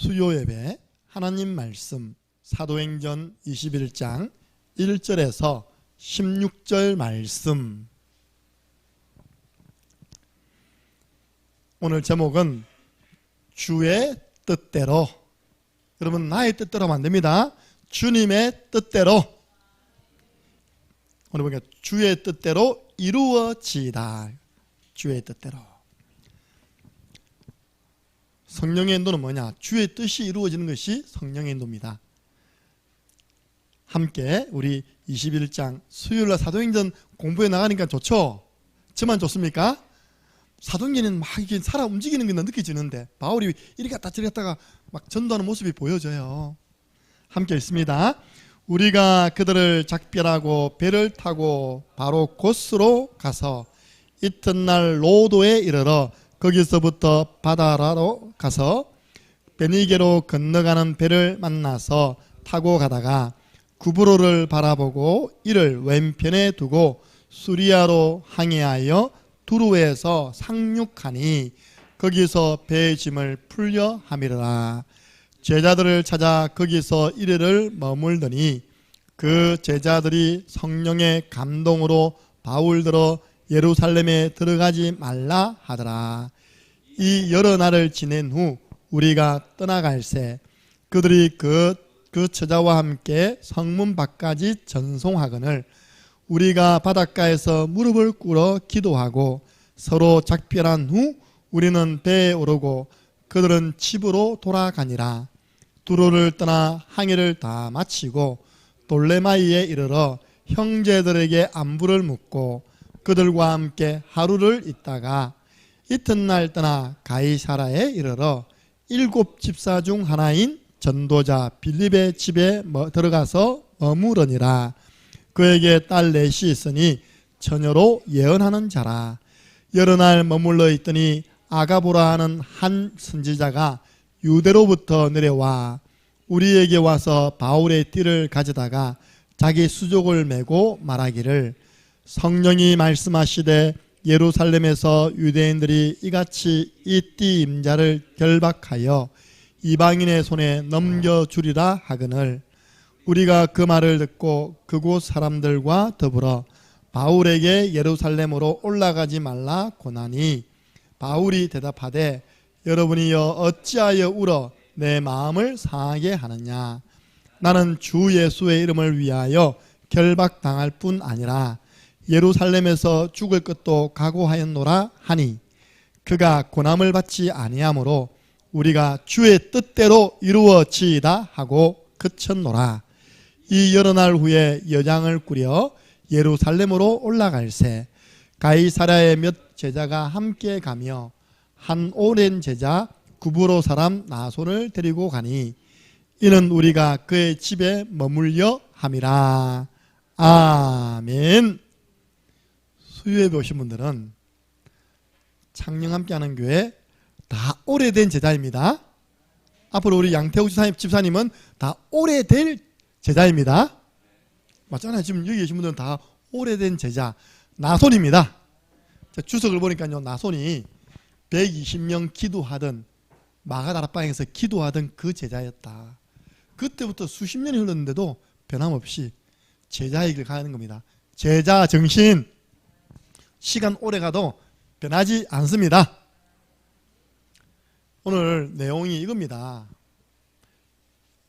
수요예배 하나님 말씀 사도행전 21장 1절에서 16절 말씀. 오늘 제목은 주의 뜻대로. 여러분, 나의 뜻대로 하면 안 됩니다. 주님의 뜻대로. 오늘 보니까 주의 뜻대로 이루어지이다. 주의 뜻대로. 성령의 인도는 뭐냐? 주의 뜻이 이루어지는 것이 성령의 인도입니다. 함께 우리 21장 수요일날 사도행전 공부해 나가니까 좋죠? 저만 좋습니까? 사도행전은 막 이게 살아 움직이는 게 느껴지는데 바울이 이리 갔다 저리 갔다가 막 전도하는 모습이 보여져요. 함께 읽습니다. 우리가 그들을 작별하고 배를 타고 바로 고스로 가서 이튿날 로도에 이르러 거기서부터 바다로 가서 베니게로 건너가는 배를 만나서 타고 가다가 구브로를 바라보고 이를 왼편에 두고 수리아로 항해하여 두루에서 상륙하니 거기서 배의 짐을 풀려 함이라. 제자들을 찾아 거기서 이래를 머물더니 그 제자들이 성령의 감동으로 바울들어 예루살렘에 들어가지 말라 하더라. 이 여러 날을 지낸 후 우리가 떠나갈새 그들이 그 처자와 함께 성문 밖까지 전송하거늘 우리가 바닷가에서 무릎을 꿇어 기도하고 서로 작별한 후 우리는 배에 오르고 그들은 집으로 돌아가니라. 두로를 떠나 항해를 다 마치고 돌레마이에 이르러 형제들에게 안부를 묻고 그들과 함께 하루를 있다가 이튿날 떠나 가이사라에 이르러 7 집사 중 하나인 전도자 빌립의 집에 들어가서 머무르니라. 그에게 딸 넷이 있으니 처녀로 예언하는 자라. 여러 날 머물러 있더니 아가보라 하는 한 선지자가 유대로부터 내려와 우리에게 와서 바울의 띠를 가져다가 자기 수족을 메고 말하기를 성령이 말씀하시되 예루살렘에서 유대인들이 이같이 이 띠 임자를 결박하여 이방인의 손에 넘겨주리라 하거늘 우리가 그 말을 듣고 그곳 사람들과 더불어 바울에게 예루살렘으로 올라가지 말라 고나니 바울이 대답하되 여러분이여 어찌하여 울어 내 마음을 상하게 하느냐. 나는 주 예수의 이름을 위하여 결박당할 뿐 아니라 예루살렘에서 죽을 것도 각오하였노라 하니 그가 고난을 받지 아니하므로 우리가 주의 뜻대로 이루어지이다 하고 그쳤노라. 이 여러 날 후에 여장을 꾸려 예루살렘으로 올라갈새 가이사랴의 몇 제자가 함께 가며 한 오랜 제자 구브로 사람 나손을 데리고 가니 이는 우리가 그의 집에 머물려 함이라. 아멘. 수요예배 오신 분들은 창녕 함께하는 교회 다 오래된 제자입니다. 앞으로 우리 양태욱 집사님은 다 오래될 제자입니다. 맞잖아요. 지금 여기 계신 분들은 다 오래된 제자 나손입니다. 주석을 보니까요, 나손이 120명 기도하던 마가다락방에서 기도하던 그 제자였다. 그때부터 수십 년이 흘렀는데도 변함없이 제자의 길 가는 겁니다. 제자 정신. 시간 오래 가도 변하지 않습니다. 오늘 내용이 이겁니다.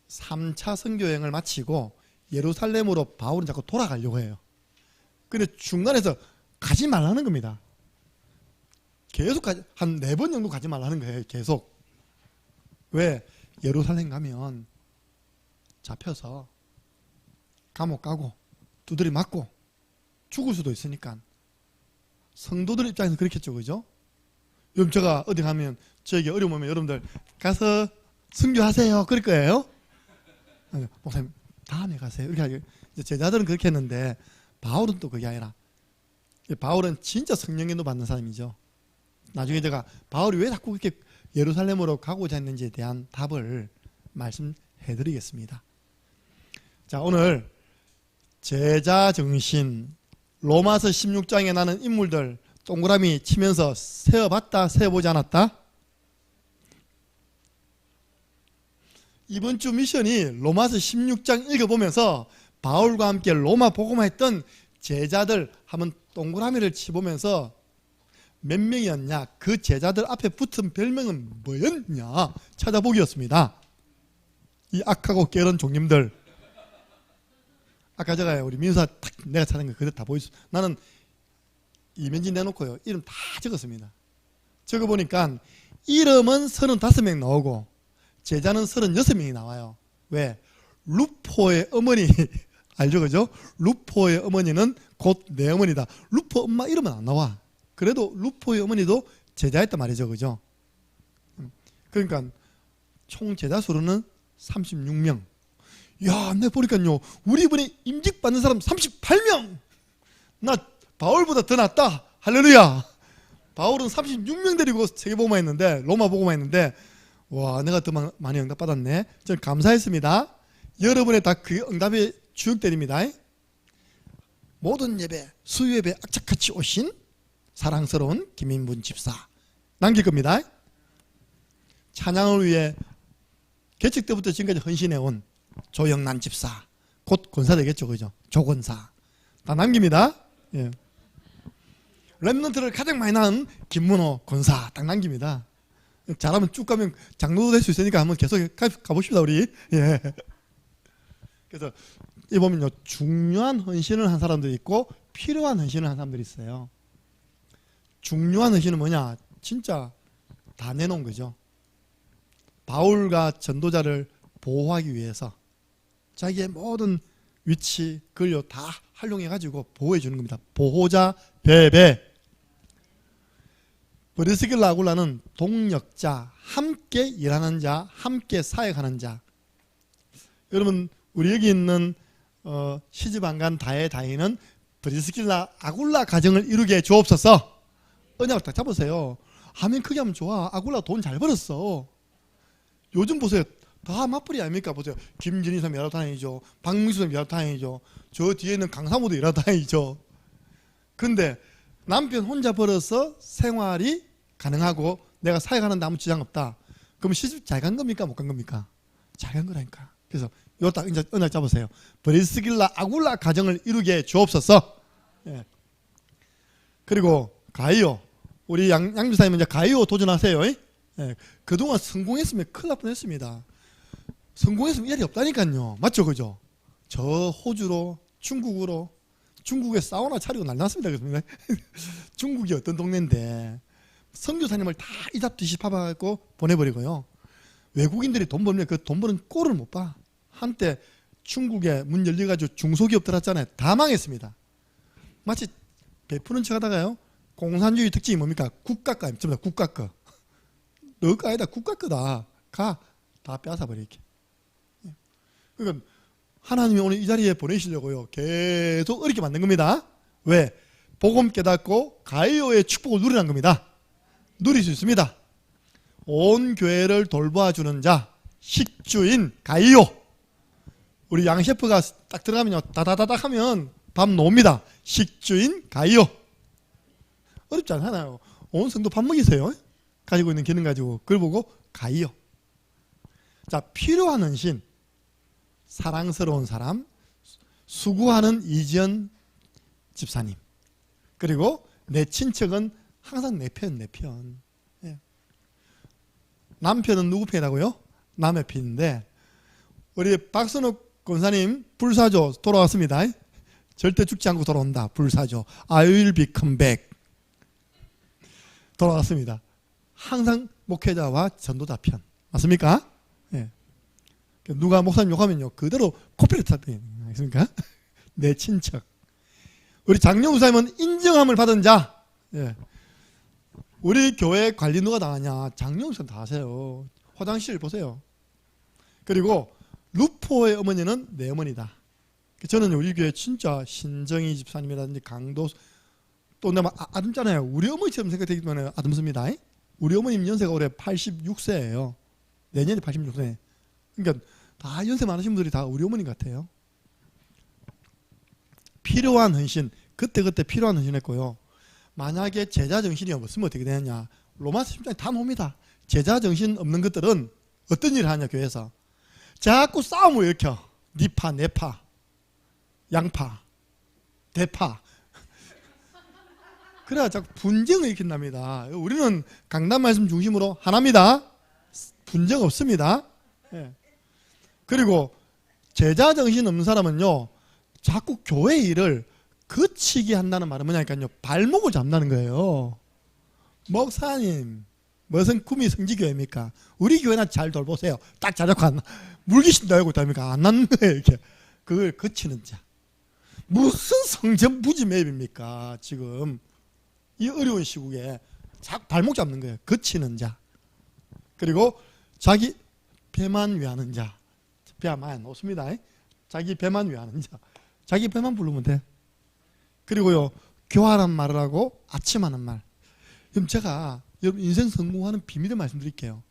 3차 선교여행을 마치고 예루살렘으로 바울은 자꾸 돌아가려고 해요. 근데 중간에서 가지 말라는 겁니다. 계속 한 4번 정도 가지 말라는 거예요. 계속. 왜? 예루살렘 가면 잡혀서 감옥 가고 두드리 맞고 죽을 수도 있으니까 성도들 입장에서 그렇겠죠. 그죠? 여러분, 제가 어디 가면 저에게 어려움 오면 여러분들 가서 선교하세요 그럴 거예요. 목사님 다음에 가세요 이렇게 하죠. 제자들은 그렇게 했는데 바울은 또 그게 아니라 바울은 진짜 성령인도 받는 사람이죠. 나중에 제가 바울이 왜 자꾸 그렇게 예루살렘으로 가고자 했는지에 대한 답을 말씀해 드리겠습니다. 자, 오늘 제자 정신 로마서 16장에 나는 인물들 동그라미 치면서 세어봤다 세어보지 않았다? 이번 주 미션이 로마서 16장 읽어보면서 바울과 함께 로마 복음화 했던 제자들 한번 동그라미를 치보면서 몇 명이었냐, 그 제자들 앞에 붙은 별명은 뭐였냐 찾아보기였습니다. 이 악하고 게으른 종님들. 아까 제가 우리 민수아 딱 내가 찾은 거 그대로 다 보여줬어. 나는 이면지 내놓고요 이름 다 적었습니다. 적어보니까 이름은 35명 나오고 제자는 36명이 나와요. 왜? 루포의 어머니 알죠, 그죠? 루포의 어머니는 곧 내 어머니다. 루포 엄마 이름은 안 나와. 그래도 루포의 어머니도 제자였단 말이죠, 그죠? 그러니까 총 제자 수로는 36명. 야, 내가 보니까요 우리 이번에 임직 받는 사람 38명. 나 바울보다 더 낫다. 할렐루야. 바울은 36명 데리고 세계복음화 했는데, 로마 복음화 했는데, 와, 내가 더 많이 응답 받았네. 저는 감사했습니다. 여러분의 다 그 응답이 주역들입니다. 모든 예배, 수요 예배 악착같이 오신 사랑스러운 김인분 집사 남길 겁니다. 찬양을 위해 개척 때부터 지금까지 헌신해온 조영란 집사, 곧 권사 되겠죠, 그죠? 조권사 다 남깁니다. 예. 랩런트를 가장 많이 낳은 김문호 권사 딱 남깁니다. 잘하면 쭉 가면 장로도 될 수 있으니까 한번 계속 가봅시다 우리. 예. 그래서 이 보면요 중요한 헌신을 한 사람들이 있고 필요한 헌신을 한 사람들이 있어요. 중요한 헌신은 뭐냐? 진짜 다 내놓은 거죠. 바울과 전도자를 보호하기 위해서 자기의 모든 위치, 권력 다 활용해 가지고 보호해 주는 겁니다. 보호자 배배. 브리스길라 아굴라는 동력자, 함께 일하는 자, 함께 사역하는 자. 여러분 우리 여기 있는 시집 안 간 다혜는 브리스길라 아굴라 가정을 이루게 주옵소서. 언약을 딱 잡으세요. 하면 크게 하면 좋아. 아굴라 돈 잘 벌었어. 요즘 보세요. 다 맞벌이 아닙니까? 보세요. 김진희 선생님 일하러 다니죠. 박민수 선생님 일하러 다니죠. 저 뒤에 있는 강사모도 일하러 다니죠. 근데 남편 혼자 벌어서 생활이 가능하고 내가 사역하는데 아무 지장 없다. 그럼 시집 잘 간 겁니까? 못 간 겁니까? 잘 간 거라니까. 그래서 이거 딱 언약 잡으세요. 브리스길라 아굴라 가정을 이루게 주옵소서. 예. 그리고 가이오, 우리 양주사님 이제 가이오 도전하세요. 예. 그동안 성공했으면 큰일 날 뻔했습니다. 성공했으면 일이 없다니까요. 맞죠, 그죠? 저 호주로, 중국으로, 중국에 사우나 차리고 난리 났습니다. 그렇습니다. 중국이 어떤 동네인데 선교사님을 다 이잡듯이 파봐갖고 보내버리고요. 외국인들이 돈 벌면 그 돈 버는 꼴을 못 봐. 한때 중국에 문 열려가지고 중소기업 들었잖아요. 다 망했습니다. 마치 베푸는 척 하다가요. 공산주의 특징이 뭡니까? 국가가 입니다. 국가가. 너가 아니다. 국가거다. 가. 다 뺏어버리게. 그러니까 하나님이 오늘 이 자리에 보내시려고요. 계속 어렵게 만든 겁니다. 왜? 복음 깨닫고 가이오의 축복을 누리라는 겁니다. 누릴 수 있습니다. 온 교회를 돌봐주는 자, 식주인 가이오. 우리 양 셰프가 딱 들어가면요. 다다다닥 하면 밥 나옵니다. 식주인 가이오. 어렵지 않잖아요. 온 성도 밥 먹이세요. 가지고 있는 기능 가지고. 그걸 보고 가이오. 자, 필요한 헌신. 사랑스러운 사람, 수고하는 이지연 집사님. 그리고 내 친척은 항상 내 편. 예. 남편은 누구 편이라고요? 남의 편인데 우리 박선욱 권사님 불사조 돌아왔습니다. 절대 죽지 않고 돌아온다. 불사조. I will be come back. 돌아왔습니다. 항상 목회자와 전도자 편. 맞습니까? 예. 누가 목사님 욕하면요 그대로 코피를 타겠습니까? 내 친척. 우리 장영우 사님은 인정함을 받은 자. 예. 우리 교회 관리 누가 다 하냐? 장영우 사님 다 하세요. 화장실 보세요. 그리고 루포의 어머니는 내 어머니다. 저는 우리 교회 진짜 신정희 집사님이라든지 강도 또 내가 아듬잖아요. 우리 어머니처럼 생각되기 때문에 아듬습니다. 우리 어머님 연세가 올해 86세예요. 내년에 86세. 그러니까 다 연세 많으신 분들이 다 우리 어머니 같아요. 필요한 헌신, 그때그때 필요한 헌신했고요. 만약에 제자 정신이 없으면 어떻게 되느냐? 로마서 10장에 다 나옵니다. 제자 정신 없는 것들은 어떤 일을 하냐 교회에서. 자꾸 싸움을 일으켜. 니파, 내파, 양파, 대파. 그래야 자꾸 분쟁을 일으킨답니다. 우리는 강단 말씀 중심으로 하나입니다. 분쟁 없습니다. 예. 그리고 제자 정신 없는 사람은요, 자꾸 교회 일을 거치게 한다는 말은 뭐냐니까요, 발목을 잡는다는 거예요. 목사님, 무슨 꿈이 성지교회입니까? 우리 교회나 잘 돌보세요. 딱 자작고 안 물귀신다 하고 있답니까? 안 낳는 거예요, 이렇게. 그걸 거치는 자. 무슨 성전부지 매입입니까? 지금 이 어려운 시국에 발목 잡는 거예요. 거치는 자. 그리고 자기 배만 위하는 자. 배만 없습니다. 자기 배만 위하는 자. 자기 배만 부르면 돼. 그리고요, 교활한 말을 하고 아침하는 말. 그럼 제가 여러분 인생 성공하는 비밀을 말씀드릴게요.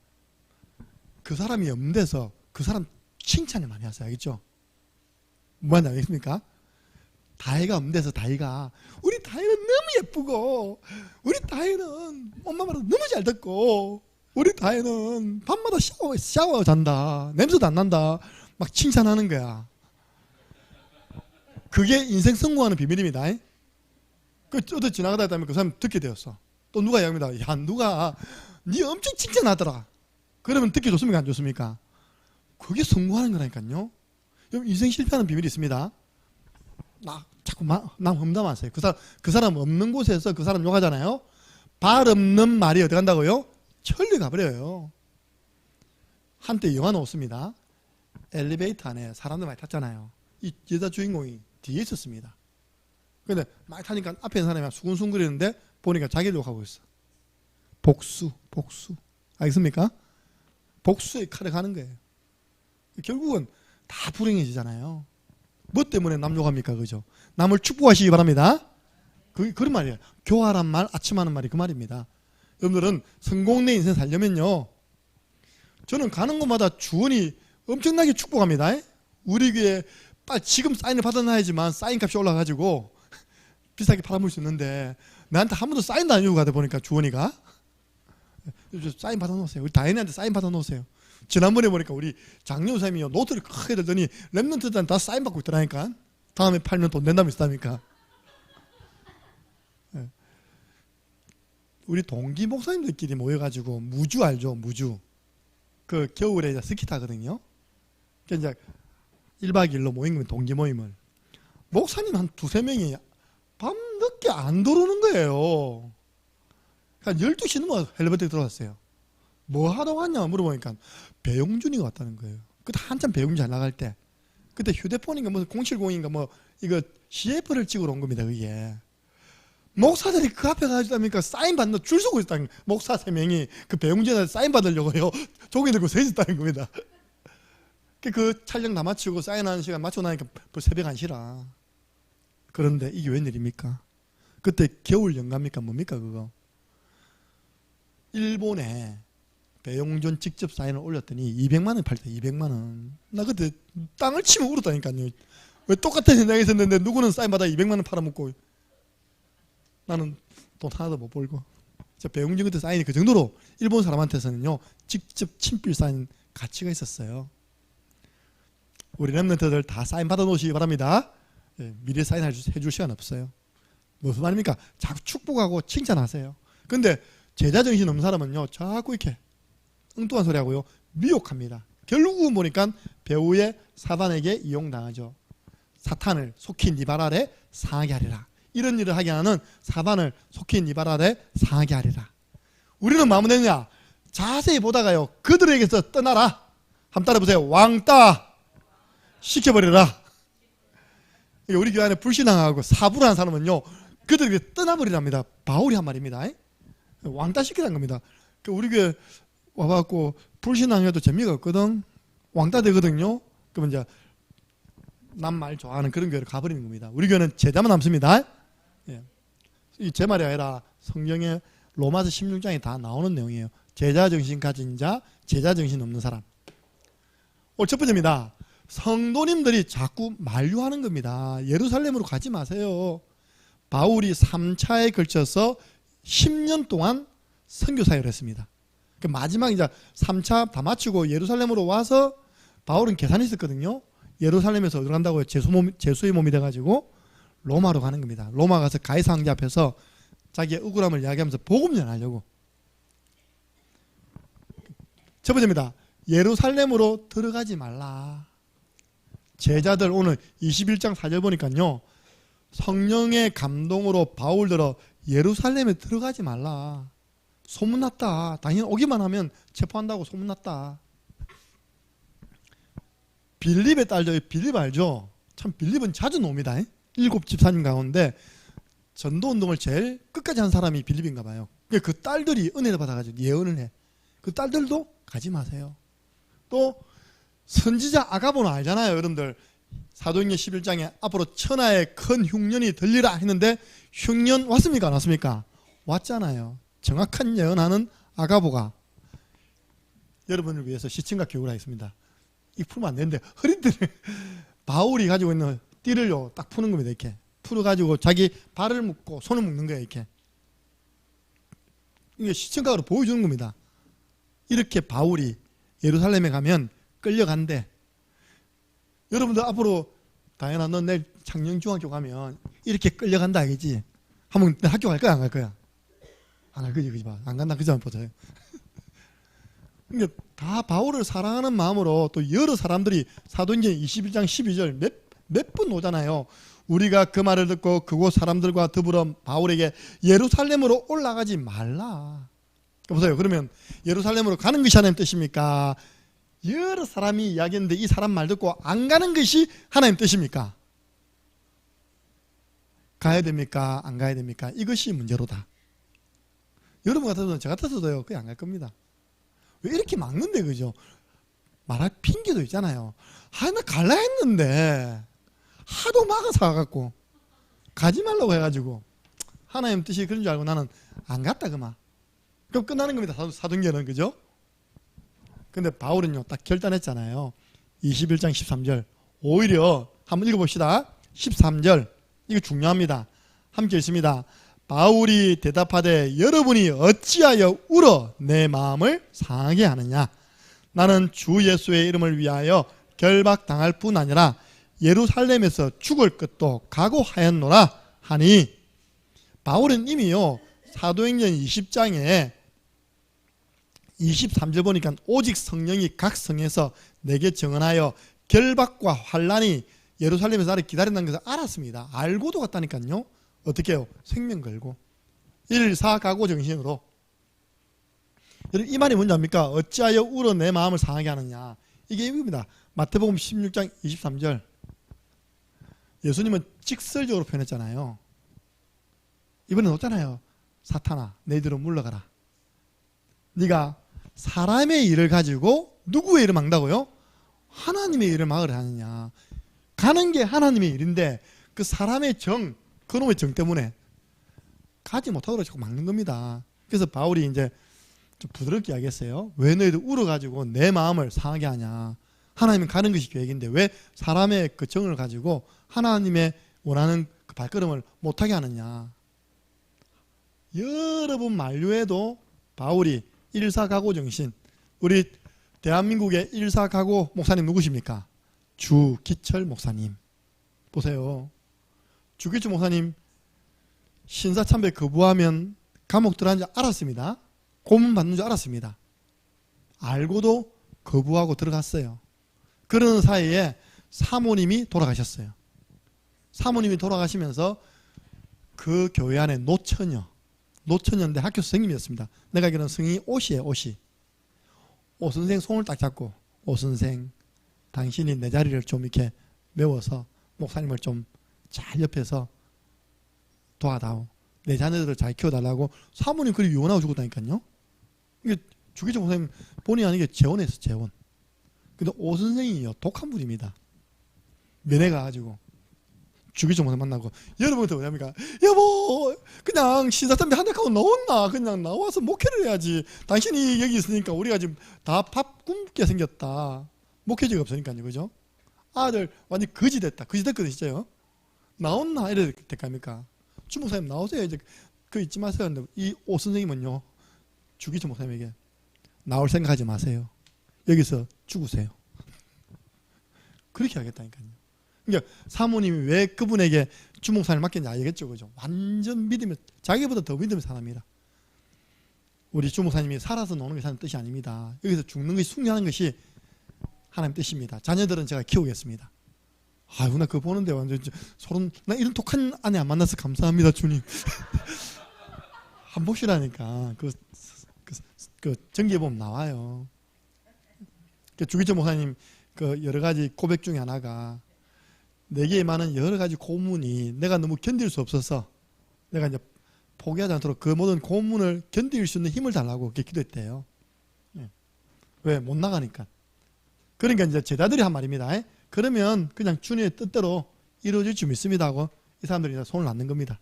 그 사람이 없는 데서 그 사람 칭찬을 많이 하세요. 알겠죠? 뭐하는지 알겠습니까? 다혜가 없는 데서 다혜가, 우리 다혜는 너무 예쁘고, 우리 다혜는 엄마 말도 너무 잘 듣고, 우리 다혜는 밤마다 샤워 잔다, 냄새도 안 난다, 막 칭찬하는 거야. 그게 인생 성공하는 비밀입니다. 그 어디 지나가다 했다면 그 사람 듣게 되었어. 또 누가 이야기합니다. 야, 누가 니 엄청 칭찬하더라. 그러면 듣기 좋습니까? 안 좋습니까? 그게 성공하는 거라니까요. 인생 실패하는 비밀이 있습니다. 자꾸 남 험담하세요. 그 사람 없는 곳에서 그 사람 욕하잖아요. 발 없는 말이 어디 간다고요? 천리 가버려요. 한때 영화 나왔습니다. 엘리베이터 안에 사람들 많이 탔잖아요. 이 여자 주인공이 뒤에 있었습니다. 근데 많이 타니까 앞에 있는 사람이 수근수근거리는데 보니까 자기를 욕하고 있어. 복수. 알겠습니까? 복수의 칼에 가는 거예요. 결국은 다 불행해지잖아요. 뭐 때문에 남 욕합니까? 그죠? 남을 축복하시기 바랍니다. 그런 말이에요. 교활한 말, 아침하는 말이 그 말입니다. 여러분들은 성공의 인생 살려면요, 저는 가는 곳마다 주원이 엄청나게 축복합니다. 우리 교회 지금 사인을 받아놔야지만 사인값이 올라가지고 비싸게 팔아먹을 수 있는데, 나한테 한 번도 사인도 안 주고 가다 보니까 주원이가 사인 받아놓으세요. 우리 다혜한테 사인 받아놓으세요. 지난번에 보니까 우리 장로사님이요, 노트를 크게 들더니 랩런트들한테 다 사인 받고 있더라니까. 다음에 팔면 돈 낸다고 있다니까. 우리 동기 목사님들끼리 모여가지고 무주 알죠? 무주. 그 겨울에 이제 스키 타거든요. 그러니까 이제 1박 2일로 모인 거면 동기 모임을. 목사님 한 두세 명이 밤 늦게 안 들어오는 거예요. 한 12시 넘어 엘리베이터에 들어왔어요. 뭐 하러 왔냐 물어보니까 배용준이가 왔다는 거예요. 그때 한참 배용준 잘 나갈 때. 그때 휴대폰인가 뭐 070인가 뭐 이거 CF를 찍으러 온 겁니다. 그게. 목사들이 그 앞에 가지다니까 사인 받는 줄 서고 있다는 거예요. 목사 3명이 그 배용준한테 사인 받으려고요. 종이 들고 서 있었다는 겁니다. 그 촬영 다 마치고 사인하는 시간 맞춰 나니까 벌써 새벽 1시라. 그런데 이게 웬일입니까? 그때 겨울 연가입니까? 뭡니까 그거? 일본에 배용준 직접 사인을 올렸더니 200만 원 팔대. 200만 원. 나 그때 땅을 치면 울었다니까요. 왜 똑같은 현장에 있었는데 누구는 사인 받아 200만 원 팔아먹고 나는 돈 하나도 못 벌고. 배용준 그때 사인이 그 정도로 일본 사람한테서는요, 직접 친필 사인 가치가 있었어요. 우리 랩런트들 다 사인 받아 놓으시기 바랍니다. 미리 사인 해줄 시간 없어요. 무슨 말입니까? 자꾸 축복하고 칭찬하세요. 근데 제자 정신 없는 사람은요, 자꾸 이렇게 엉뚱한 소리 하고요, 미혹합니다. 결국은 보니까 배우의 사단에게 이용당하죠. 사탄을 속히 네 발 아래 상하게 하리라. 이런 일을 하게 하는 사단을 속히 네 발 아래 상하게 하리라. 우리는 마음은 되느냐? 자세히 보다가요, 그들에게서 떠나라. 한번 따라보세요. 왕따 시켜버리라. 우리 교회 안에 불신앙하고 사부라는 사람은요, 그들에게 떠나버리랍니다. 바울이 한 말입니다. 왕따 시키라는 겁니다. 우리 교회 와갖고 불신앙해도 재미가 없거든. 왕따 되거든요. 그러면 이제 남 말 좋아하는 그런 교회로 가버리는 겁니다. 우리 교회는 제자만 남습니다. 이 제 말이 아니라 성경에 로마서 16장에 다 나오는 내용이에요. 제자 정신 가진 자, 제자 정신 없는 사람. 첫 번째입니다. 성도님들이 자꾸 만류하는 겁니다. 예루살렘으로 가지 마세요. 바울이 3차에 걸쳐서 10년 동안 선교 사역을 했습니다. 마지막 이제 3차 다 마치고 예루살렘으로 와서 바울은 계산이 있었거든요. 예루살렘에서 어디 간다고요? 제수의 몸이 돼가지고 로마로 가는 겁니다. 로마 가서 가이사 황제 앞에서 자기의 억울함을 이야기하면서 복음 전하려고. 첫 번째입니다. 예루살렘으로 들어가지 말라. 제자들 오늘 21장 4절 보니까요. 성령의 감동으로 바울들어 예루살렘에 들어가지 말라. 소문났다. 당연히 오기만 하면 체포한다고 소문났다. 빌립의 딸죠. 빌립 알죠? 참 빌립은 자주 놉니다. 7 집사님 가운데 전도운동을 제일 끝까지 한 사람이 빌립인가 봐요. 그 딸들이 은혜를 받아가지고 예언을 해. 그 딸들도 가지 마세요. 또 선지자 아가보는 알잖아요. 여러분들 사도행전 11장에 앞으로 천하의 큰 흉년이 들리라 했는데 흉년 왔습니까? 안 왔습니까? 왔잖아요. 정확한 예언하는 아가보가 여러분을 위해서 시침과 교육을 하겠습니다. 이 풀면 안 되는데 허리띠를 바울이 가지고 있는 띠를요 딱 푸는 겁니다. 이렇게 풀어가지고 자기 발을 묶고 손을 묶는 거예요. 이렇게 이게 시청각으로 보여주는 겁니다. 이렇게 바울이 예루살렘에 가면 끌려간대. 여러분들 앞으로 다현아 너 내일 창녕중학교 가면 이렇게 끌려간다 알겠지? 한번 학교 갈 거야 안 갈 거야? 안 갈 거지 그지 봐. 안 간다 그지 안 보세요. 그러니까 다 바울을 사랑하는 마음으로 또 여러 사람들이 사도행전 21장 12절 몇 번 오잖아요. 우리가 그 말을 듣고 그곳 사람들과 더불어 바울에게 예루살렘으로 올라가지 말라. 보세요. 그러면 예루살렘으로 가는 것이 하나님 뜻입니까? 여러 사람이 이야기했는데 이 사람 말 듣고 안 가는 것이 하나님 뜻입니까? 가야 됩니까? 안 가야 됩니까? 이것이 문제로다. 여러분 같아서는 저 같아서도요. 그게 안 갈 겁니다. 왜 이렇게 막는데 그죠? 말할 핑계도 있잖아요. 나 갈라 했는데 하도 막아서 가갖고 가지 말라고 해가지고 하나님 뜻이 그런 줄 알고 나는 안 갔다 그만. 그럼 끝나는 겁니다. 사도행전은 그죠? 근데 바울은요 딱 결단했잖아요. 21장 13절 오히려 한번 읽어봅시다. 13절 이거 중요합니다. 함께 읽습니다. 바울이 대답하되 여러분이 어찌하여 울어 내 마음을 상하게 하느냐. 나는 주 예수의 이름을 위하여 결박당할 뿐 아니라 예루살렘에서 죽을 것도 각오하였노라 하니. 바울은 이미요 사도행전 20장에 23절 보니까 오직 성령이 각 성에서 내게 정언하여 결박과 환란이 예루살렘에서 나를 기다린다는 것을 알았습니다. 알고도 갔다니까요. 어떻게 해요? 생명 걸고 일사각오 정신으로. 여러분 이 말이 뭔지 압니까? 어찌하여 울어 내 마음을 상하게 하느냐. 이게 이겁니다. 마태복음 16장 23절 예수님은 직설적으로 표현했잖아요. 이번엔 없잖아요. 사탄아 너희들은 물러가라. 네가 사람의 일을 가지고 누구의 일을 막는다고요? 하나님의 일을 막으려 하느냐. 가는 게 하나님의 일인데 그 사람의 정, 그놈의 정 때문에 가지 못하도록 자꾸 막는 겁니다. 그래서 바울이 이제 좀 부드럽게 이야기했어요. 왜 너희들 울어가지고 내 마음을 상하게 하냐. 하나님은 가는 것이 계획인데 왜 사람의 그 정을 가지고 하나님의 원하는 그 발걸음을 못하게 하느냐. 여러 번 만류해도 바울이 일사각오 정신. 우리 대한민국의 일사각오 목사님 누구십니까? 주기철 목사님. 보세요. 주기철 목사님 신사참배 거부하면 감옥 들어가는 줄 알았습니다. 고문 받는 줄 알았습니다. 알고도 거부하고 들어갔어요. 그러는 사이에 사모님이 돌아가셨어요. 사모님이 돌아가시면서 그 교회 안에 노처녀인데 학교 선생님이었습니다. 내가 알기로는 성이 옷이에요. 옷이. 오 선생 손을 딱 잡고 오 선생 당신이 내 자리를 좀 이렇게 메워서 목사님을 좀 잘 옆에서 도와다오. 내 자녀들을 잘 키워달라고 사모님 그리 유언하고 죽었다니까요. 이게 주기철 목사님 본의 아니게 재혼했어. 재혼. 근데 오 선생이요 독한 분입니다. 면회 가가지고 주기철 목사님 만나고 여러분한테 뭐냐니까 여보 그냥 신사참배 한대 하고 나왔나. 그냥 나와서 목회를 해야지. 당신이 여기 있으니까 우리가 지금 다 밥 굶게 생겼다. 목회지가 없으니까요. 그죠? 아들 완전 거지 됐다. 거지 됐거든 진짜요. 나온나 이래 될까입니까? 주 목사님 나오세요. 이제 그 잊지 마세요. 근데 이 오 선생님은요 주기철 목사님에게 나올 생각하지 마세요. 여기서 죽으세요. 그렇게 하겠다니까요. 그러니까 사모님이 왜 그분에게 주목사를 맡겼는지 알겠죠, 그죠? 완전 믿으면, 자기보다 더 믿는 사람이라. 우리 주목사님이 살아서 노는 것이 하는 뜻이 아닙니다. 여기서 죽는 것이 승리하는 것이 하나님 뜻입니다. 자녀들은 제가 키우겠습니다. 아유, 나 그거 보는데 완전 소름. 나 이런 독한 아내 안 만나서 감사합니다, 주님. 한 보시라니까. 그 전기에 보면 나와요. 주기철 목사님 그 여러 가지 고백 중에 하나가, 내게 많은 여러 가지 고문이 내가 너무 견딜 수 없어서 내가 이제 포기하지 않도록 그 모든 고문을 견딜 수 있는 힘을 달라고 그렇게 기도했대요. 왜? 못 나가니까. 그러니까 이제 제자들이 한 말입니다. 그러면 그냥 주님의 뜻대로 이루어질 줄 믿습니다 하고 이 사람들이 이제 손을 놨는 겁니다.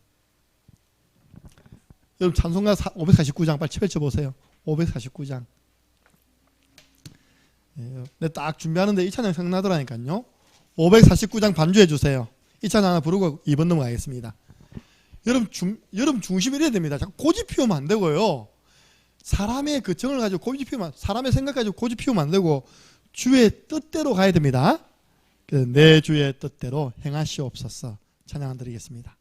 여러분 찬송가 549장 빨리 펼쳐보세요. 549장. 네, 딱 준비하는데 이 찬양 생각나더라니까요. 549장 반주해 주세요. 이 찬양 하나 부르고 2번 넘어가겠습니다. 여러분 중심이 이래야 됩니다. 자꾸 고집 피우면 안 되고요. 사람의 그 정을 가지고 고집 피우면, 사람의 생각 가지고 고집 피우면 안 되고 주의 뜻대로 가야 됩니다. 그래서 내 주의 뜻대로 행하시옵소서. 찬양 드리겠습니다.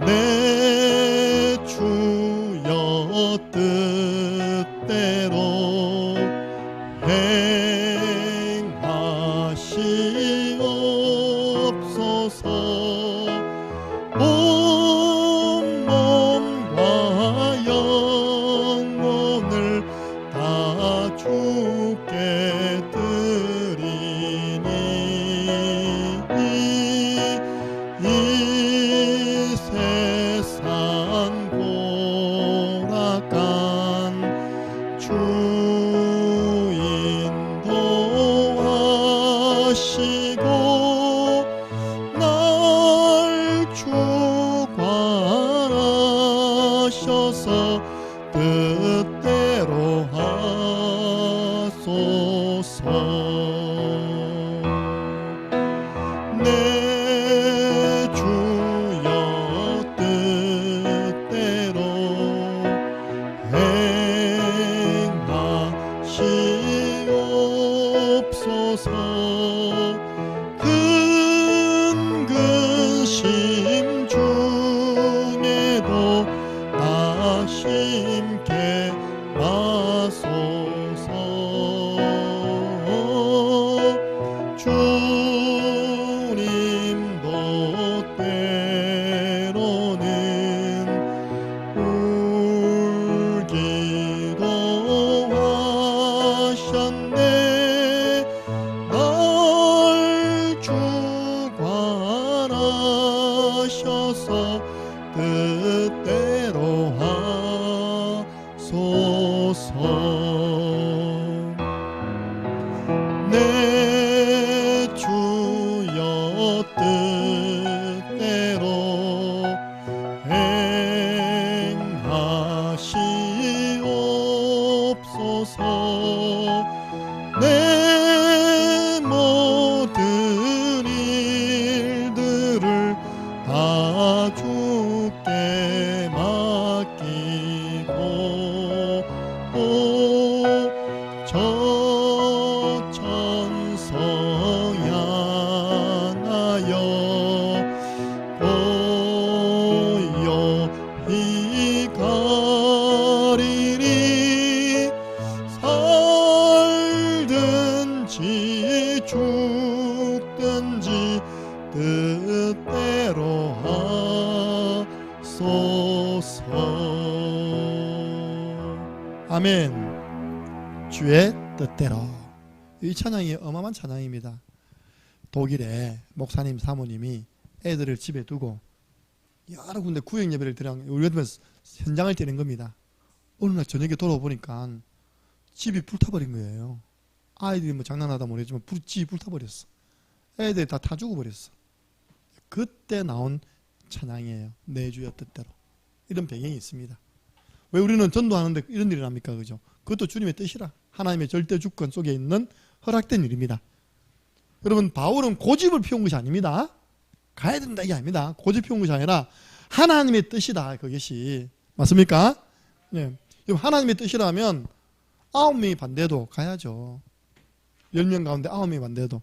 내 주여 뜻대로 행하시옵소서. 온 몸과 영혼을 다 주께 드리니 이 세상 고락한 주 인도하시고 날 주관하셔서 뜻대로 하소서. 내 주여 뜻대로 행하시옵소서. 근심 중에도 나 심게 마소서. 주님도 때로는 울기도 하셨네. 날 주관하셔서 뜻대로 하소서. 내 주여 뜻대로 행하시옵소서. 내 모든 일들을 다 주께 맡기고 저 천성 향하여 고요히 가리니 살든지 죽든지 뜻대로 하소서. 아멘. 주의 뜻대로. 이 찬양이 어마어마한 찬양입니다. 독일에 목사님 사모님이 애들을 집에 두고 여러 군데 구역 예배를 드려 우리 같으면 현장을 뛰는 겁니다. 어느 날 저녁에 돌아보니까 집이 불타버린 거예요. 아이들이 뭐 장난하다 모르겠지만 집이 불타버렸어. 애들이 다 죽어버렸어. 그때 나온 찬양이에요. 내 주의 뜻대로. 이런 배경이 있습니다. 왜 우리는 전도하는데 이런 일을 합니까? 그죠? 그것도 주님의 뜻이라. 하나님의 절대 주권 속에 있는 허락된 일입니다. 여러분 바울은 고집을 피운 것이 아닙니다. 가야 된다 이게 아닙니다. 고집 피운 것이 아니라 하나님의 뜻이다 그것이. 맞습니까? 네. 하나님의 뜻이라면 9명이 반대도 가야죠. 10명 가운데 9명이 반대도.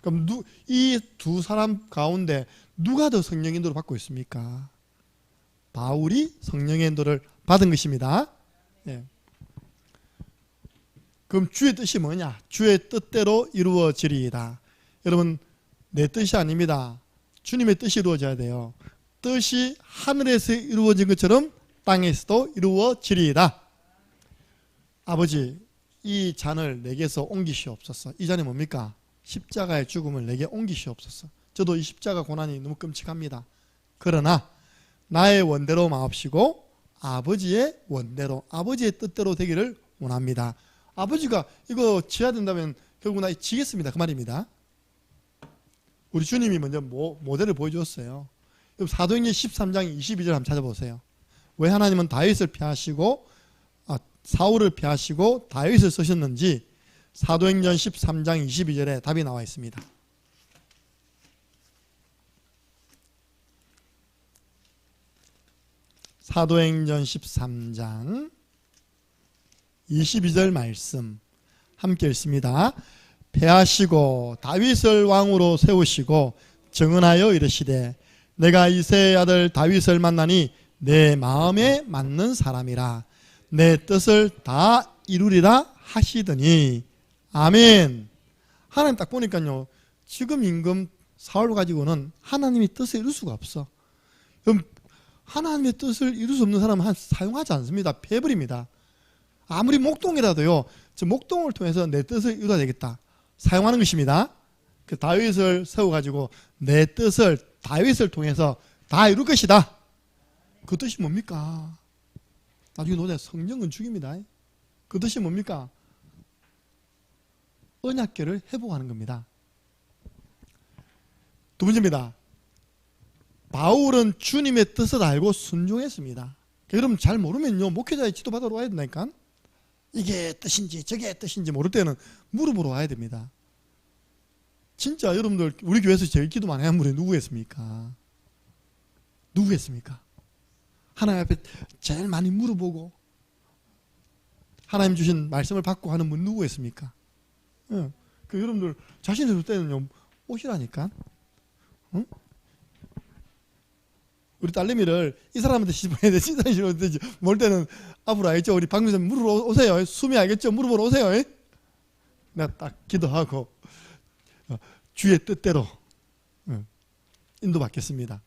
그럼 이 두 사람 가운데 누가 더 성령 인도를 받고 있습니까? 바울이 성령의 인도를 받은 것입니다. 네. 그럼 주의 뜻이 뭐냐? 주의 뜻대로 이루어지리이다. 여러분 내 뜻이 아닙니다. 주님의 뜻이 이루어져야 돼요. 뜻이 하늘에서 이루어진 것처럼 땅에서도 이루어지리이다. 아버지 이 잔을 내게서 옮기시옵소서. 이 잔이 뭡니까? 십자가의 죽음을 내게 옮기시옵소서. 저도 이 십자가 고난이 너무 끔찍합니다. 그러나 나의 원대로 마옵시고 아버지의 원대로, 아버지의 뜻대로 되기를 원합니다. 아버지가 이거 지어야 된다면 결국 나 지겠습니다. 그 말입니다. 우리 주님이 먼저 모델을 보여주었어요. 사도행전 13장 22절 한번 찾아보세요. 왜 하나님은 다윗을 피하시고 사울을 피하시고 다윗을 쓰셨는지 사도행전 13장 22절에 답이 나와 있습니다. 사도행전 13장 22절 말씀 함께 읽습니다. 패하시고 다윗을 왕으로 세우시고 정언하여 이르시되 내가 이새의 아들 다윗을 만나니 내 마음에 맞는 사람이라 내 뜻을 다 이루리라 하시더니 아멘. 하나님 딱 보니까요 지금 임금 사울 가지고는 하나님의 뜻을 이룰 수가 없어. 그럼 하나님의 뜻을 이룰 수 없는 사람은 사용하지 않습니다. 패버립니다. 아무리 목동이라도요 저 목동을 통해서 내 뜻을 이루어야 되겠다 사용하는 것입니다. 그 다윗을 세워가지고 내 뜻을 다윗을 통해서 다 이룰 것이다. 그 뜻이 뭡니까? 나중에 노래 성령은 죽입니다. 그 뜻이 뭡니까? 언약궤를 회복하는 겁니다. 두 번째입니다. 바울은 주님의 뜻을 알고 순종했습니다. 여러분 잘 모르면요 목회자의 지도받으러 와야 된다니까. 이게 뜻인지 저게 뜻인지 모를 때는 물어보러 와야 됩니다. 진짜 여러분들 우리 교회에서 제일 기도 많이 하는 분이 누구겠습니까? 누구겠습니까? 하나님 앞에 제일 많이 물어보고 하나님 주신 말씀을 받고 하는 분 누구겠습니까? 예. 그 여러분들 자신 있을 때는요 오시라니까. 응? 우리 딸내미를 이 사람한테 시집보내야 돼, 이 사람한테 시집보내야 돼. 뭘 때는 앞으로 알겠죠? 우리 박민선 물어보러 오세요. 수미 알겠죠? 물어보러 오세요. 내가 딱 기도하고 주의 뜻대로 인도받겠습니다.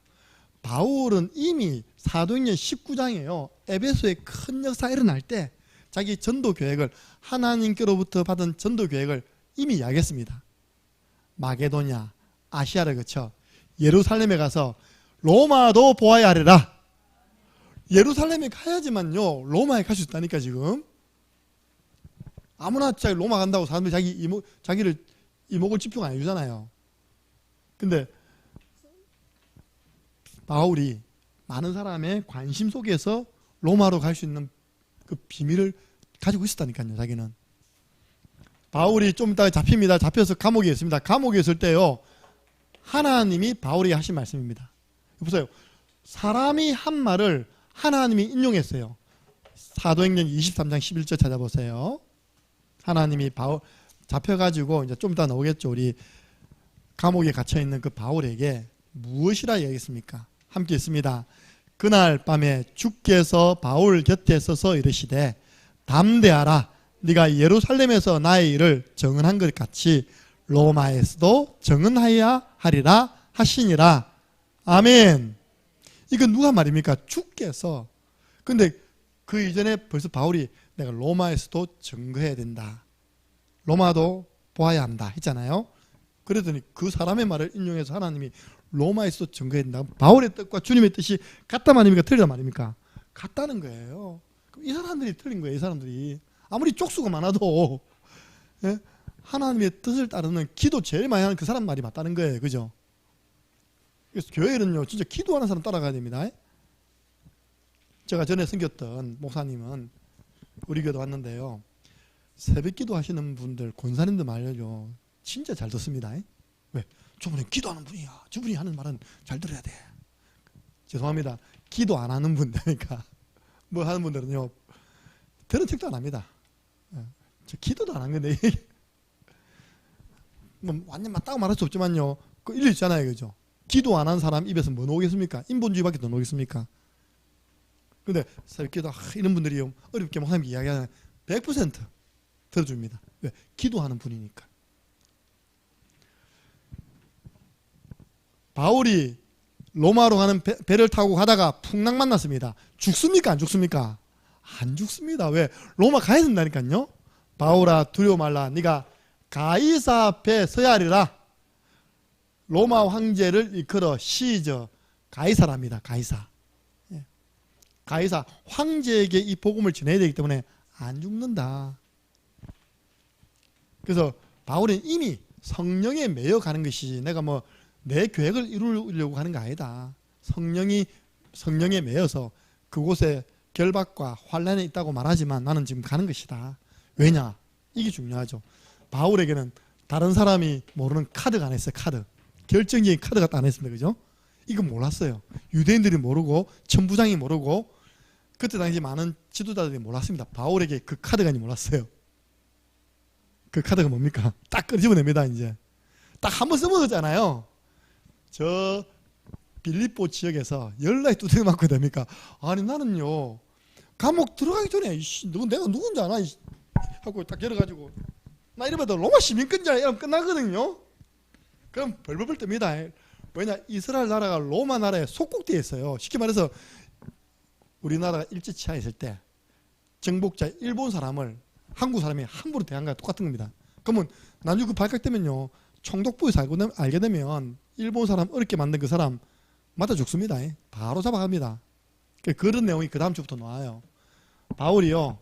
바울은 이미 사도행전 19장에요. 에베소에 큰 역사가 일어날 때 자기 전도 계획을 하나님께로부터 받은 전도 계획을 이미 이야기했습니다. 마게도냐, 아시아를 거쳐 예루살렘에 가서 로마도 보아야 하리라. 예루살렘에 가야지만요 로마에 갈 수 있다니까. 지금 아무나 자기 로마 간다고 사람들이 자기를 이목을 집중 안 해주잖아요. 근데 바울이 많은 사람의 관심 속에서 로마로 갈 수 있는 그 비밀을 가지고 있었다니까요. 자기는. 바울이 좀 이따가 잡힙니다. 잡혀서 감옥에 있습니다. 감옥에 있을 때요 하나님이 바울에게 하신 말씀입니다. 보세요. 사람이 한 말을 하나님이 인용했어요. 사도행전 23장 11절 찾아보세요. 하나님이 바울 잡혀가지고 이제 좀 이따 나오겠죠. 우리 감옥에 갇혀있는 그 바울에게 무엇이라 얘기했습니까? 함께 있습니다. 그날 밤에 주께서 바울 곁에 서서 이르시되 담대하라. 네가 예루살렘에서 나의 일을 정언한 것 같이 로마에서도 정언하여야 하리라 하시니라. 아멘. 이건 누가 말입니까? 주께서. 근데 그 이전에 벌써 바울이 내가 로마에서도 증거해야 된다. 로마도 보아야 한다 했잖아요. 그러더니 그 사람의 말을 인용해서 하나님이 로마에서도 증거해야 된다. 바울의 뜻과 주님의 뜻이 같단 말입니까? 틀리단 말입니까? 같다는 거예요. 그럼 이 사람들이 틀린 거예요. 이 사람들이. 아무리 쪽수가 많아도 예? 하나님의 뜻을 따르는 기도 제일 많이 하는 그 사람 말이 맞다는 거예요. 그죠? 그래서 교회는요 진짜 기도하는 사람 따라가야 됩니다. 제가 전에 섬겼던 목사님은 우리 교회도 왔는데요 새벽 기도 하시는 분들 권사님들 말이죠 진짜 잘 듣습니다. 왜? 저분이 기도하는 분이야. 저분이 하는 말은 잘 들어야 돼. 죄송합니다. 기도 안 하는 분들이니까 뭐 하는 분들은요 들은 척도 안 합니다. 저 기도도 안 한 건데 뭐 완전 맞다고 말할 수 없지만요. 그 일리 있잖아요, 그죠? 기도 안 한 사람 입에서 뭐 나오겠습니까? 인본주의밖에 더 나오겠습니까? 근데 새벽기도 이런 분들이 어렵게 하나님께 이야기하는 100% 들어줍니다. 왜? 기도하는 분이니까. 바울이 로마로 가는 배를 타고 가다가 풍랑 만났습니다. 죽습니까? 안 죽습니까? 안 죽습니다. 왜? 로마 가야 된다니까요. 바울아 두려워 말라. 네가 가이사 앞에 서야 하리라. 로마 황제를 이끌어 시저 가이사랍니다. 가이사. 가이사 황제에게 이 복음을 전해야 되기 때문에 안 죽는다. 그래서 바울은 이미 성령에 매여 가는 것이지 내가 뭐 내 계획을 이루려고 하는 거 아니다. 성령에 매여서 그곳에 결박과 환란에 있다고 말하지만 나는 지금 가는 것이다. 왜냐? 이게 중요하죠. 바울에게는 다른 사람이 모르는 카드가 안 했어요. 카드. 결정적인 카드가 안 했습니다. 그죠? 이거 몰랐어요. 유대인들이 모르고 천부장이 모르고 그때 당시 많은 지도자들이 몰랐습니다. 바울에게 그 카드가 몰랐어요. 그 카드가 뭡니까? 딱 끄집어냅니다. 이제 딱 한 번 써먹었잖아요. 저 빌립보 지역에서 연락이 두드려 맞고 됩니까? 아니 나는요 감옥 들어가기 전에 내가 누군지 아나 하고 딱 열어가지고 나 이러면 로마 시민권자 이러면 끝나거든요. 그럼 벌벌 뜹니다. 왜냐 이스라엘 나라가 로마 나라에 속국되어 있어요. 쉽게 말해서 우리나라가 일제치하에 있을 때 정복자 일본 사람을 한국 사람이 함부로 대한 거랑 똑같은 겁니다. 그러면 나중에 그 발각되면요 총독부에서 알게 되면 일본 사람 어렵게 만든 그 사람 맞아 죽습니다. 바로 잡아갑니다. 그런 내용이 그 다음 주부터 나와요. 바울이요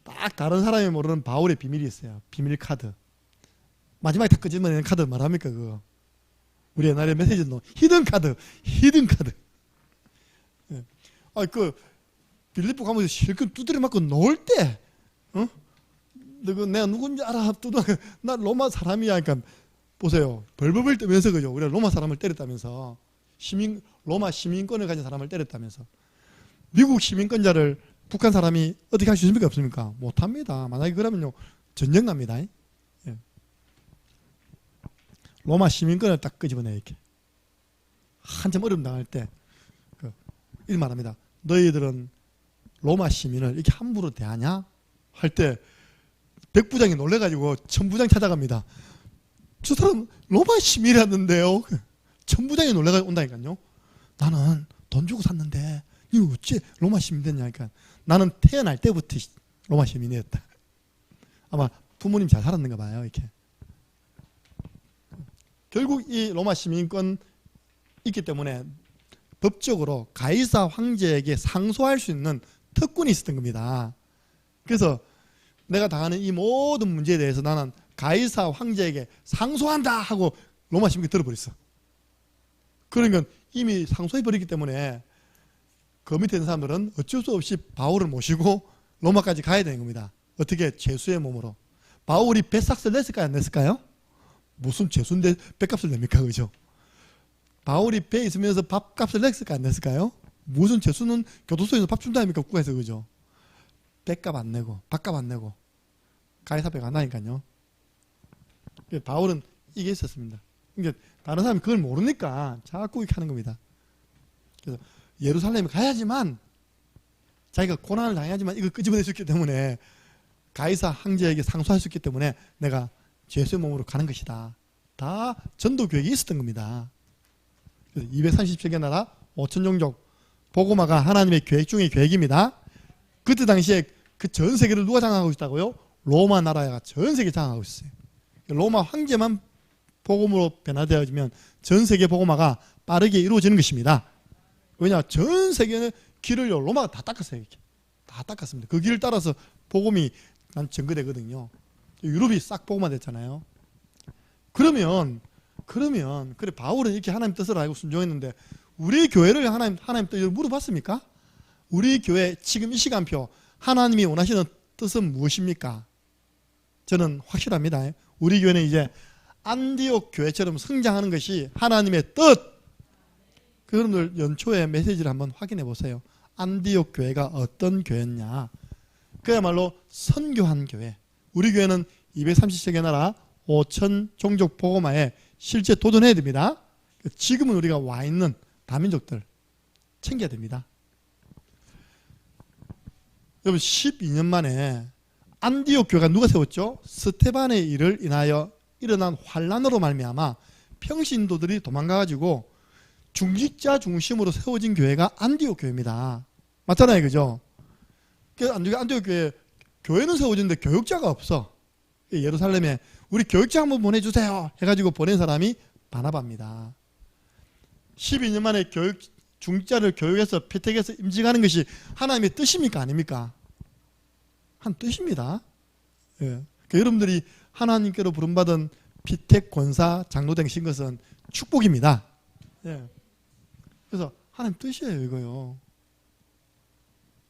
딱 다른 사람이 모르는 바울의 비밀이 있어요. 비밀 카드. 마지막에 다 끄집어내는 카드 말합니까 그거. 우리 옛날에 메시지는 히든 카드. 그 빌립보 가면서 실컷 두드려 맞고 놓을 때 내가 누군지 알아. 나 로마 사람이야. 그러니까 보세요. 벌벌 뜨면서 그죠. 우리가 로마 사람을 때렸다면서 로마 시민권을 가진 사람을 때렸다면서 미국 시민권자를 북한 사람이 어떻게 할 수 있습니까? 없습니까? 못합니다. 만약에 그러면요 전쟁 납니다. 예. 로마 시민권을 딱 끄집어내 이렇게 한참 어려움 당할 때 이 말합니다. 너희들은 로마 시민을 이렇게 함부로 대하냐? 할 때 백부장이 놀래가지고 천부장 찾아갑니다. 저 사람 로마 시민이었는데요. 천부장이 놀래가지고 온다니까요. 나는 돈 주고 샀는데 이거 어째 로마 시민 됐냐? 그러니까 나는 태어날 때부터 로마 시민이었다. 아마 부모님 잘 살았는가 봐요. 이렇게. 결국 이 로마 시민권 있기 때문에 법적으로 가이사 황제에게 상소할 수 있는 특권이 있었던 겁니다. 그래서 내가 당하는 이 모든 문제에 대해서 나는 가이사 황제에게 상소한다 하고 로마 시민권 들어버렸어. 그러니까 이미 상소해버렸기 때문에 그 밑에 있는 사람들은 어쩔 수 없이 바울을 모시고 로마까지 가야 되는 겁니다. 어떻게? 죄수의 몸으로. 바울이 배삭을 냈을까요? 안 냈을까요? 무슨 죄수인데 배값을 냅니까? 그죠? 바울이 배에 있으면서 밥값을 냈을까? 안 냈을까요? 무슨 죄수는 교도소에서 밥 준다 아닙니까? 국가에서 그죠? 배값 안 내고 밥값 안 내고 가이사배가 안 나니까요. 바울은 이게 있었습니다. 그러니까 다른 사람이 그걸 모르니까 자꾸 이렇게 하는 겁니다. 그래서 예루살렘에 가야지만 자기가 고난을 당해야지만 이걸 끄집어낼 수 있기 때문에 가이사 황제에게 상소할 수 있기 때문에 내가 죄수의 몸으로 가는 것이다. 다 전도 계획이 있었던 겁니다. 237개 나라 5천 종족 복음화가 하나님의 계획 중의 계획입니다. 그때 당시에 그 전 세계를 누가 장악하고 있다고요? 로마 나라가 전 세계 장악하고 있어요. 로마 황제만 복음으로 변화되어지면 전 세계 복음화가 빠르게 이루어지는 것입니다. 왜냐? 전 세계는 길을 로마가 다 닦았어요. 이렇게. 다 닦았습니다. 그 길을 따라서 복음이 전거되거든요. 유럽이 싹 복음화 됐잖아요. 그러면 그래 바울은 이렇게 하나님 뜻을 알고 순종했는데 우리 교회를 하나님 뜻을 물어봤습니까? 우리 교회 지금 이 시간표 하나님이 원하시는 뜻은 무엇입니까? 저는 확실합니다. 우리 교회는 이제 안디옥 교회처럼 성장하는 것이 하나님의 뜻. 여러분들 연초에 메시지를 한번 확인해 보세요. 안디옥 교회가 어떤 교회였냐. 그야말로 선교한 교회. 우리 교회는 230세계 나라 5천 종족 복음화에 실제 도전해야 됩니다. 지금은 우리가 와 있는 다민족들 챙겨야 됩니다. 여러분 12년 만에 안디옥 교회가 누가 세웠죠? 스테반의 일을 인하여 일어난 환란으로 말미암아 평신도들이 도망가가지고 중직자 중심으로 세워진 교회가 안디옥 교회입니다. 맞잖아요, 그죠? 안디옥 교회는 세워졌는데 교육자가 없어. 예루살렘에 우리 교육자 한번 보내주세요 해가지고 보낸 사람이 바나바입니다. 12년 만에 중직자를 교육해서 피택해서 임직하는 것이 하나님의 뜻입니까, 아닙니까? 한 뜻입니다. 예. 여러분들이 하나님께로 부름받은 피택 권사 장로 되신 것은 축복입니다. 예. 그래서 하나님 뜻이에요, 이거요.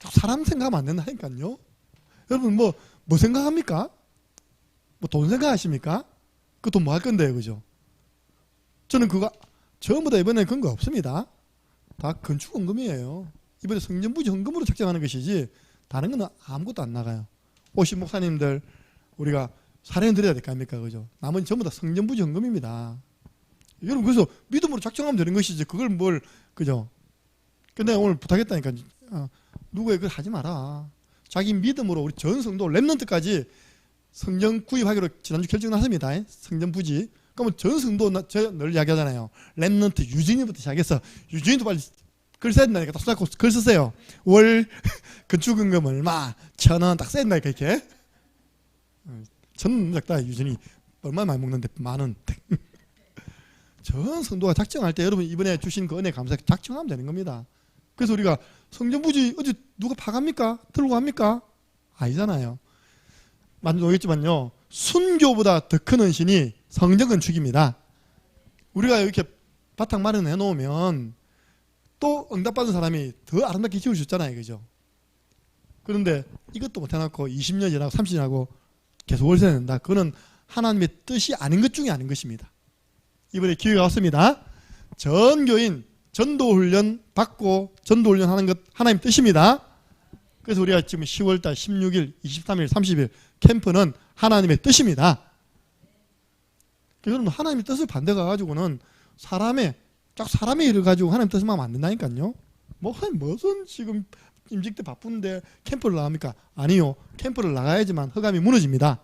사람 생각하면 안 된다니까요. 여러분 뭐 생각합니까? 뭐 돈 생각하십니까? 그 돈 뭐 할 건데요, 그죠? 저는 그거 전부 다 이번에 근거 없습니다. 다 건축헌금이에요. 이번에 성전부지 헌금으로 작정하는 것이지 다른 건 아무것도 안 나가요. 오신 목사님들 우리가 사례는 드려야 될 거 아닙니까, 그죠? 나머지 전부 다 성전부지 헌금입니다. 여러분 그래서 믿음으로 작정하면 되는 것이지 그걸 뭘, 그죠? 근데 오늘 부탁했다니까 누구에 그걸 하지 마라. 자기 믿음으로 우리 전 성도 렘넌트까지 성전 구입하기로 지난주 결정났습니다. 성전 부지. 그러면 전 성도 제가 늘 이야기하잖아요. 렘넌트 유진이부터 시작해서 유진이도 빨리 글 써야 된다니까. 딱 써갖고 글 쓰세요. 월 건축헌금 얼마 1,000원 딱 써야 된다니까 이렇게. 저는 작다 유진이 얼마 많이 먹는데 만원. 전 성도가 작정할 때 여러분 이번에 주신 그 은혜 감사 작정하면 되는 겁니다. 그래서 우리가 성전 부지 어디 누가 파갑니까? 들고 갑니까? 아니잖아요. 맞겠지만요. 순교보다 더 큰 헌신이 성전 건축입니다. 우리가 이렇게 바탕 마련해 놓으면 또 응답받은 사람이 더 아름답게 지을 수 있잖아요, 그죠? 그런데 이것도 못 해놓고 20년 지나고 30년 하고 계속 월세 낸다. 그거는 하나님의 뜻이 아닌 것 중에 아닌 것입니다. 이번에 기회가 왔습니다. 전교인 전도훈련 받고 전도훈련 하는 것 하나님 뜻입니다. 그래서 우리가 지금 10월달 16일, 23일, 30일 캠프는 하나님의 뜻입니다. 여러분 하나님의 뜻을 반대 가가지고는 사람의 일을 가지고 하나님 뜻을 하면 안 된다니까요. 무슨 지금 임직 때 바쁜데 캠프를 나갑니까? 아니요. 캠프를 나가야지만 허감이 무너집니다.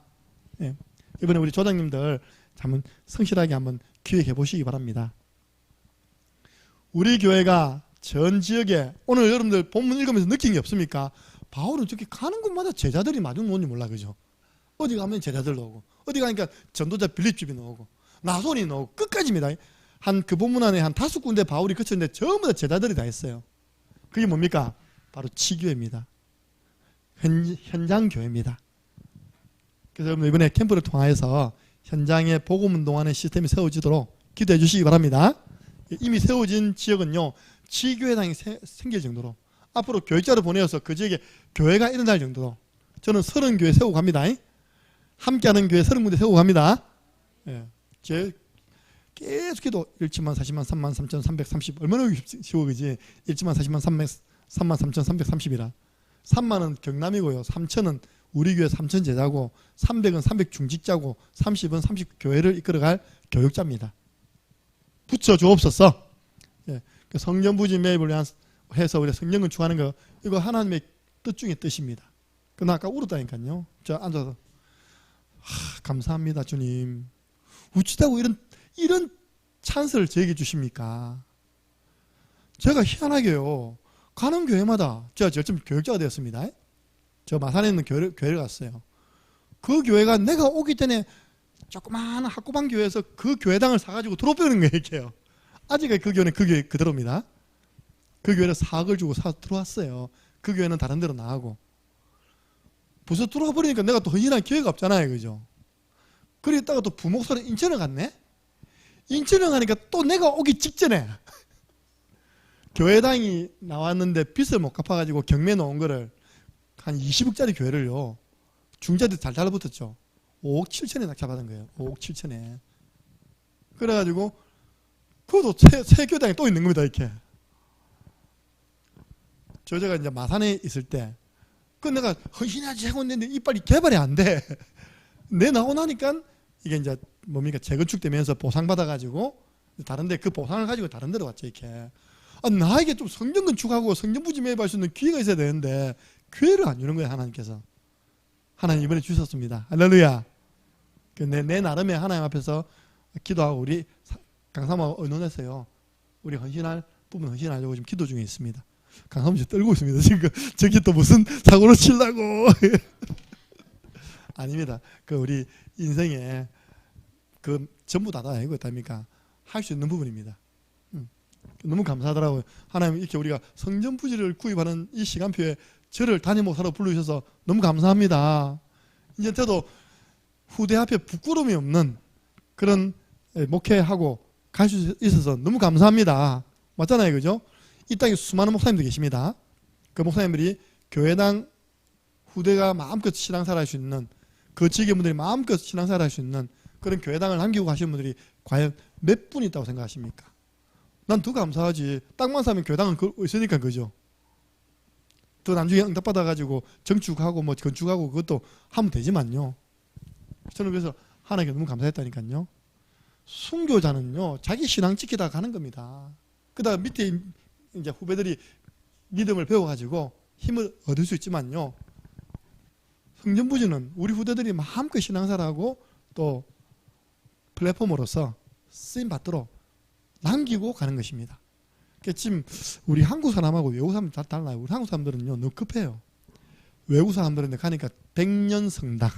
예. 이번에 우리 조장님들 한번 성실하게 한번 기획해 보시기 바랍니다. 우리 교회가 전 지역에 오늘 여러분들 본문 읽으면서 느낀 게 없습니까? 바울은 저렇게 가는 곳마다 제자들이 마중 오는지 몰라, 그죠? 어디 가면 제자들 오고 어디 가니까 전도자 빌립집이 나오고 나손이 나오고 끝까지입니다. 그 본문 안에 한 5군데 바울이 그쳤는데 전부 다 제자들이 다 했어요. 그게 뭡니까? 바로 치교회입니다. 현장 교회입니다. 그래서 여러분 이번에 캠프를 통하여서 현장에 복음운동하는 시스템이 세워지도록 기도해 주시기 바랍니다. 이미 세워진 지역은요 치교회당이 생길 정도로 앞으로 교육자를 보내어서 그 지역에 교회가 일어날 정도로 저는 30교회 세우고 갑니다. 함께하는 교회 30군데 세우고 갑니다. 예. 제 계속해도 1만 40만 3만 3,330 얼마나 쉬워, 그지? 1만 40만 3만 3,330이라 3만은 경남이고요. 3천은 우리 교회 3천 제자고 300은 300 중직자고 30은 30 교회를 이끌어갈 교육자입니다. 붙여주옵소서. 예. 성전부지 매입을 해서 우리 성전 건축하는 거 이거 하나님의 뜻 중에 뜻입니다. 그나 아까 울었다니까요. 저 앉아서 감사합니다 주님. 우치다고 이런 찬스를 저에게 주십니까? 제가 희한하게요. 가는 교회마다 제가 지금 교육자가 되었습니다. 저 마산에 있는 교회를 갔어요. 그 교회가 내가 오기 전에 조그마한 학구방 교회에서 그 교회당을 사가지고 들어오는 거예요. 이렇게요. 아직까지 그 교회는 그 교회 그대로입니다. 그 교회를 4억을 주고 들어왔어요. 그 교회는 다른 데로 나가고. 벌써 들어와 버리니까 내가 또 헌신할 기회가 없잖아요. 그죠? 그랬다가 또 부목사로 인천을 갔네? 인천을 가니까 또 내가 오기 직전에 교회당이 나왔는데 빚을 못 갚아가지고 경매 놓은 거를 한 20억짜리 교회를요. 중자들 잘 달라붙었죠. 5억 7천에 낙찰받은 거예요. 5억 7천에. 그래가지고 그것도 새 교당이 또 있는 겁니다. 이렇게. 제가 이제 마산에 있을 때 그 내가 헌신해야지 하고 있는데 이빨이 개발이 안 돼. 내 나오고 나니까 이게 이제 뭡니까 재건축되면서 보상받아가지고 다른데 그 보상을 가지고 다른 데로 왔죠. 이렇게. 나에게 좀 성전 건축하고 성전 부지매입할 수 있는 기회가 있어야 되는데 기회를 안 주는 거예요. 하나님께서. 하나님 이번에 주셨습니다. 할렐루야. 내 나름의 하나님 앞에서 기도하고 우리 강사모하고 의논했어요. 우리 헌신할 부분 헌신하려고 지금 기도 중에 있습니다. 강사모 지금 떨고 있습니다. 지금 저기 또 무슨 사고를 치려고. 아닙니다. 그 우리 인생에 그 전부 다다 아니고 있답니까? 할 수 있는 부분입니다. 너무 감사하더라고요. 하나님 이렇게 우리가 성전 부지를 구입하는 이 시간표에 저를 담임 목사로 불러주셔서 너무 감사합니다. 이제 저도 후대 앞에 부끄러움이 없는 그런 목회하고 갈 수 있어서 너무 감사합니다. 맞잖아요. 그죠? 이 땅에 수많은 목사님들 계십니다. 그 목사님들이 교회당 후대가 마음껏 신앙생활 할 수 있는 그 지역의 분들이 마음껏 신앙생활 할 수 있는 그런 교회당을 남기고 가시는 분들이 과연 몇 분 있다고 생각하십니까? 난 더 감사하지. 땅만 사면 교회당은 있으니까 그죠? 또 나중에 응답받아가지고 정축하고 뭐 건축하고 그것도 하면 되지만요. 저는 그래서 하나님께 너무 감사했다니까요. 순교자는요 자기 신앙 지키다가 가는 겁니다. 그다음 밑에 이제 후배들이 믿음을 배워가지고 힘을 얻을 수 있지만요. 성전부지는 우리 후대들이 마음껏 신앙생활하고 또 플랫폼으로서 쓰임 받도록 남기고 가는 것입니다. 지금 우리 한국 사람하고 외국 사람 다 달라요. 우리 한국 사람들은요 너무 급해요. 외국 사람들은 가니까 100년 성당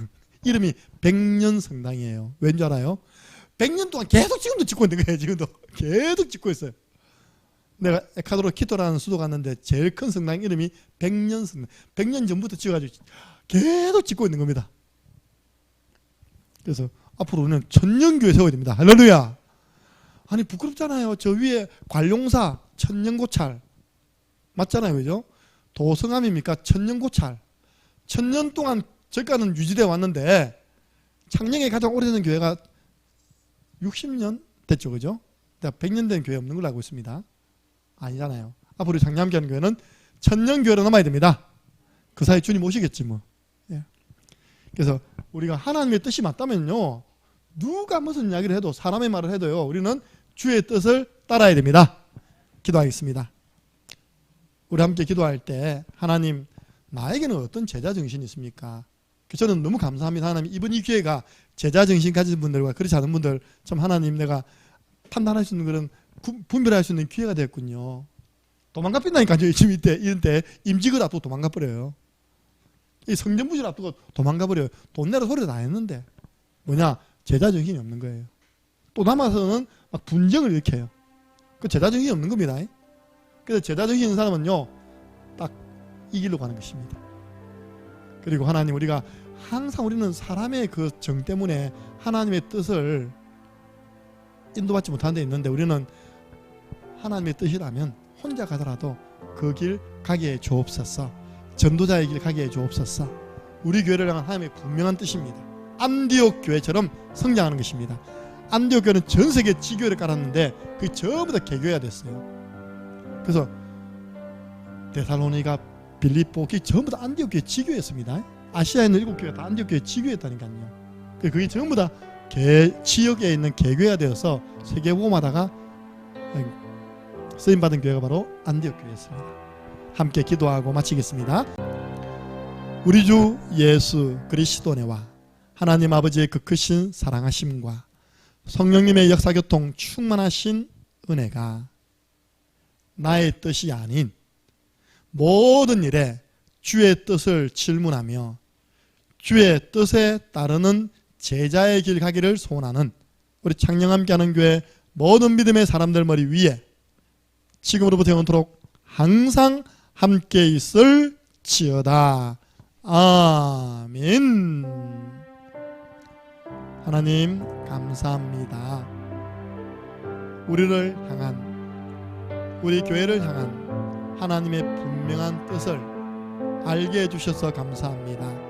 이름이 100년 성당이에요. 왠 줄 알아요? 100년 동안 계속 지금도 짓고 있는 거예요. 지금도 계속 짓고 있어요. 내가 에콰도르 키토라는 수도 갔는데 제일 큰 성당 이름이 100년 성당. 100년 전부터 지어가지고 계속 짓고 있는 겁니다. 그래서 앞으로 우리는 천년교회 세워야 됩니다. 할렐루야. 아니 부끄럽잖아요. 저 위에 관룡사 천년고찰 맞잖아요. 그죠? 도성암입니까? 천년고찰. 1000년 동안 저가는 유지되어 왔는데 창녕에 가장 오래된 교회가 60년 됐죠. 그죠? 100년 된 교회 없는 걸로 알고 있습니다. 아니잖아요. 앞으로 장량교회는 교회는 1000년교회로 남아야 됩니다. 그 사이 주님 오시겠지 뭐. 예. 그래서 우리가 하나님의 뜻이 맞다면요 누가 무슨 이야기를 해도 사람의 말을 해도요 우리는 주의 뜻을 따라야 됩니다. 기도하겠습니다. 우리 함께 기도할 때 하나님 나에게는 어떤 제자정신이 있습니까? 저는 너무 감사합니다. 하나님 이번 이 기회가 제자정신 가진 분들과 그렇지 않은 분들 참 하나님 내가 판단할 수 있는 그런 분별할 수 있는 기회가 됐군요. 도망가 빈다니까요. 지금 이런 때 임직을 앞두고 도망가 버려요. 이 성전부지를 앞두고 도망가 버려요. 돈 내라 소리 다 했는데 뭐냐 제자정신이 없는 거예요. 또 남아서는 막 분쟁을 일으켜요. 그 제자정신이 없는 겁니다. 그래서 제자정신 있는 사람은요 딱 이 길로 가는 것입니다. 그리고 하나님 우리가 항상 우리는 사람의 그 정 때문에 하나님의 뜻을 인도받지 못하는 데 있는데 우리는 하나님의 뜻이라면 혼자 가더라도 그 길 가게 해 주옵소서. 전도자의 길 가게 해 주옵소서. 우리 교회를 향한 하나님의 분명한 뜻입니다. 안디옥 교회처럼 성장하는 것입니다. 안디옥 교회는 전 세계 지교회를 깔았는데 그게 전부 다 개교회가 됐어요. 그래서 데살로니가 빌립보 그게 전부 다 안디옥 교회 지교회였습니다. 아시아에 있는 7교회가 다 안디옥 교회 지교회였다니까요. 그게 전부 다 지역에 있는 개교회가 되어서 세계복음하다가 쓰임받은 교회가 바로 안디옥 교회였습니다. 함께 기도하고 마치겠습니다. 우리 주 예수 그리스도네와 하나님 아버지의 그 크신 사랑하심과 성령님의 역사교통 충만하신 은혜가 나의 뜻이 아닌 모든 일에 주의 뜻을 질문하며 주의 뜻에 따르는 제자의 길 가기를 소원하는 우리 창녕함께하는 교회 모든 믿음의 사람들 머리 위에 지금으로부터 영원토록 항상 함께 있을지어다. 아멘. 하나님 감사합니다. 우리를 향한 우리 교회를 향한 하나님의 분명한 뜻을 알게 해주셔서 감사합니다.